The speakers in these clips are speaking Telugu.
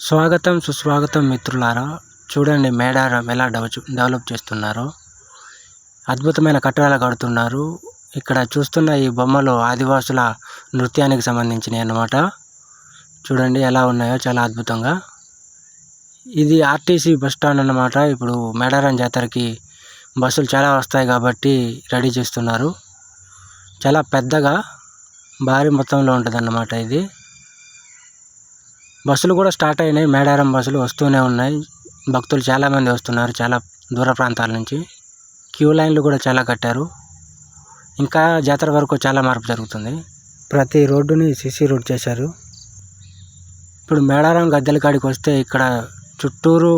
స్వాగతం సుస్వాగతం మిత్రులారా. చూడండి మేడారం ఎలా డెవలప్ చేస్తున్నారో. అద్భుతమైన కట్టడాలు కడుతున్నారు. ఇక్కడ చూస్తున్న ఈ బొమ్మలు ఆదివాసుల నృత్యానికి సంబంధించినవి అన్నమాట. చూడండి ఎలా ఉన్నాయో, చాలా అద్భుతంగా. ఇది ఆర్టీసీ బస్ స్టాండ్ అన్నమాట. ఇప్పుడు మేడారం జాతరకి బస్సులు చాలా వస్తాయి కాబట్టి రెడీ చేస్తున్నారు. చాలా పెద్దగా భారీ మొత్తంలో ఉంటుంది అన్నమాట. ఇది బస్సులు కూడా స్టార్ట్ అయినాయి. మేడారం బస్సులు వస్తూనే ఉన్నాయి. భక్తులు చాలామంది వస్తున్నారు, చాలా దూర ప్రాంతాల నుంచి. క్యూ లైన్లు కూడా చాలా కట్టారు. ఇంకా జాతర వరకు చాలా మార్పు జరుగుతుంది. ప్రతి రోడ్డుని సిసి రోడ్ చేశారు. ఇప్పుడు మేడారం గద్దెల కాడికి వస్తే ఇక్కడ చుట్టూరు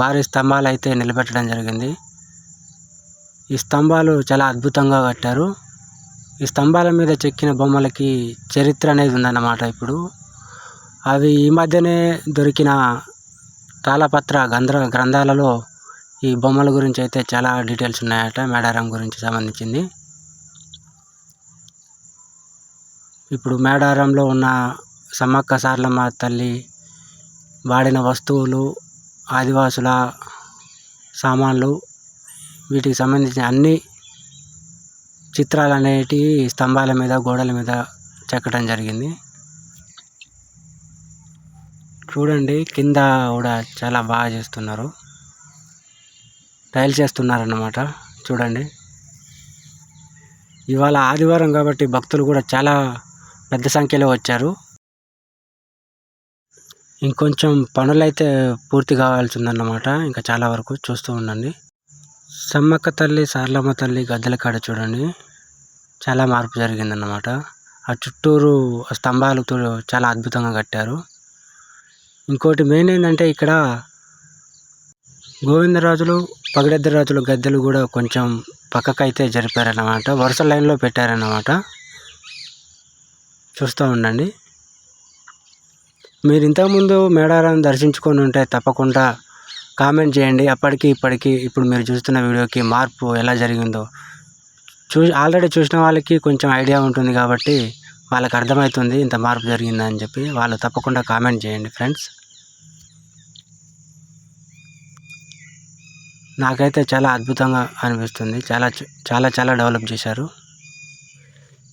భారీ స్తంభాలు అయితే నిలబెట్టడం జరిగింది. ఈ స్తంభాలు చాలా అద్భుతంగా కట్టారు. ఈ స్తంభాల మీద చెక్కిన బొమ్మలకి చరిత్ర అనేది ఉందన్నమాట. ఇప్పుడు అవి ఈ మధ్యనే దొరికిన తాళపత్ర గ్రంథాలలో ఈ బొమ్మల గురించి అయితే చాలా డీటెయిల్స్ ఉన్నాయట, మేడారం గురించి సంబంధించింది. ఇప్పుడు మేడారంలో ఉన్న సమ్మక్క సారలమ్మ తల్లి వాడిన వస్తువులు, ఆదివాసుల సామాన్లు, వీటికి సంబంధించిన అన్ని చిత్రాలు అనేటివి స్తంభాల మీద, గోడల మీద చెక్కడం జరిగింది. చూడండి కింద కూడా చాలా బాగా చేస్తున్నారు, టైల్స్ చేస్తున్నారన్నమాట. చూడండి ఇవాళ ఆదివారం కాబట్టి భక్తులు కూడా చాలా పెద్ద సంఖ్యలో వచ్చారు. ఇంకొంచెం పనులైతే పూర్తి కావాల్సి ఉందన్నమాట. ఇంకా చాలా వరకు చూస్తూ ఉండండి. సమ్మక్క తల్లి, సారలమ్మ తల్లి గద్దెల కాడ చూడండి చాలా మార్పు జరిగిందన్నమాట. ఆ చుట్టూరు స్తంభాలు చాలా అద్భుతంగా కట్టారు. ఇంకోటి మెయిన్ ఏంటంటే ఇక్కడ గోవిందరాజులు, పగడెద్దరాజులు గద్దెలు కూడా కొంచెం పక్కకైతే జరిపారన్నమాట. వరుస లైన్లో పెట్టారన్నమాట. చూస్తూ ఉండండి. మీరు ఇంతకుముందు మేడారం దర్శించుకొని ఉంటే తప్పకుండా కామెంట్ చేయండి. అప్పటికి ఇప్పటికి ఇప్పుడు మీరు చూస్తున్న వీడియోకి మార్పు ఎలా జరిగిందో ఆల్రెడీ చూసిన వాళ్ళకి కొంచెం ఐడియా ఉంటుంది కాబట్టి వాళ్ళకి అర్థమవుతుంది ఇంత మార్పు జరిగిందని చెప్పి. వాళ్ళు తప్పకుండా కామెంట్ చేయండి ఫ్రెండ్స్. నాకైతే చాలా అద్భుతంగా అనిపిస్తుంది. చాలా చాలా చాలా డెవలప్ చేశారు.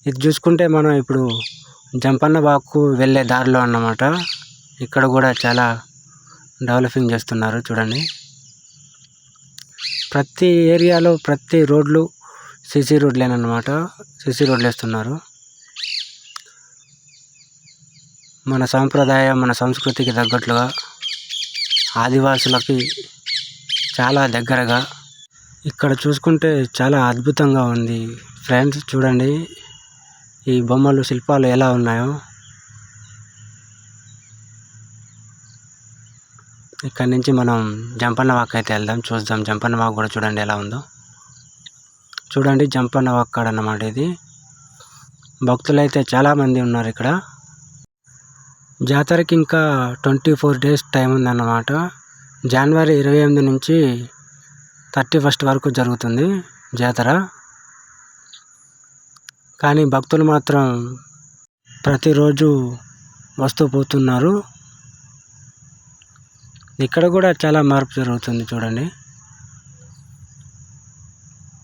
ఇది చూసుకుంటే మనం ఇప్పుడు జంపన్న వాక్కు వెళ్ళే దారిలో అన్నమాట. ఇక్కడ కూడా చాలా డెవలపింగ్ చేస్తున్నారు. చూడండి ప్రతి ఏరియాలో ప్రతి రోడ్లు సిసి రోడ్లేనమాట. సిసి రోడ్లు వేస్తున్నారు. మన సాంప్రదాయం, మన సంస్కృతికి తగ్గట్లుగా, ఆదివాసులకి చాలా దగ్గరగా ఇక్కడ చూసుకుంటే చాలా అద్భుతంగా ఉంది ఫ్రెండ్స్. చూడండి ఈ బొమ్మలు, శిల్పాలు ఎలా ఉన్నాయో. ఇక్కడ నుంచి మనం జంపన్న వాక్ అయితే వెళ్దాం, చూద్దాం. జంపన్న వాక్ కూడా చూడండి ఎలా ఉందో. చూడండి జంపన్న వాక్ కాడ అన్నమాట ఇది. భక్తులు అయితే చాలామంది ఉన్నారు ఇక్కడ. జాతరకి ఇంకా 24 days టైం ఉందన్నమాట. జనవరి 28 నుంచి 31 వరకు జరుగుతుంది జాతర. కానీ భక్తులు మాత్రం ప్రతిరోజు వస్తూ పోతున్నారు. ఇక్కడ కూడా చాలా మార్పు జరుగుతుంది. చూడండి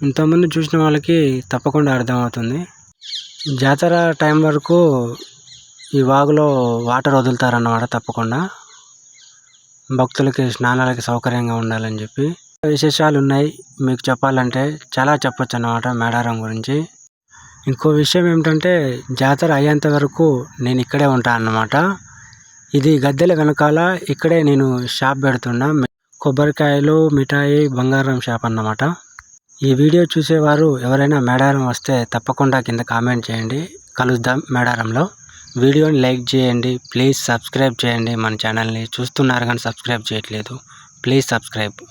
ఇంతకుముందు చూసిన వాళ్ళకి తప్పకుండా అర్థమవుతుంది. జాతర టైం వరకు ఈ వాగులో వాటర్ వదులుతారన్నమాట. తప్పకుండా భక్తులకి స్నానాలకి సౌకర్యంగా ఉండాలని చెప్పి. విశేషాలు ఉన్నాయి మీకు చెప్పాలంటే, చాలా చెప్పొచ్చు అన్నమాట మేడారం గురించి. ఇంకో విషయం ఏమిటంటే జాతర అయ్యేంత వరకు నేను ఇక్కడే ఉంటాను అన్నమాట. ఇది గద్దెల వెనకాల ఇక్కడే నేను షాప్ పెడుతున్నా. కొబ్బరికాయలు, మిఠాయి, బంగారం షాప్ అన్నమాట. ఈ వీడియో చూసేవారు ఎవరైనా మేడారం వస్తే తప్పకుండా కింద కామెంట్ చేయండి. కలుద్దాం మేడారంలో. వీడియోని లైక్ చేయండి, ప్లీజ్ సబ్స్క్రైబ్ చేయండి. మన ఛానల్ని చూస్తున్నారు కానీ సబ్స్క్రైబ్ చేయట్లేదు. Please subscribe.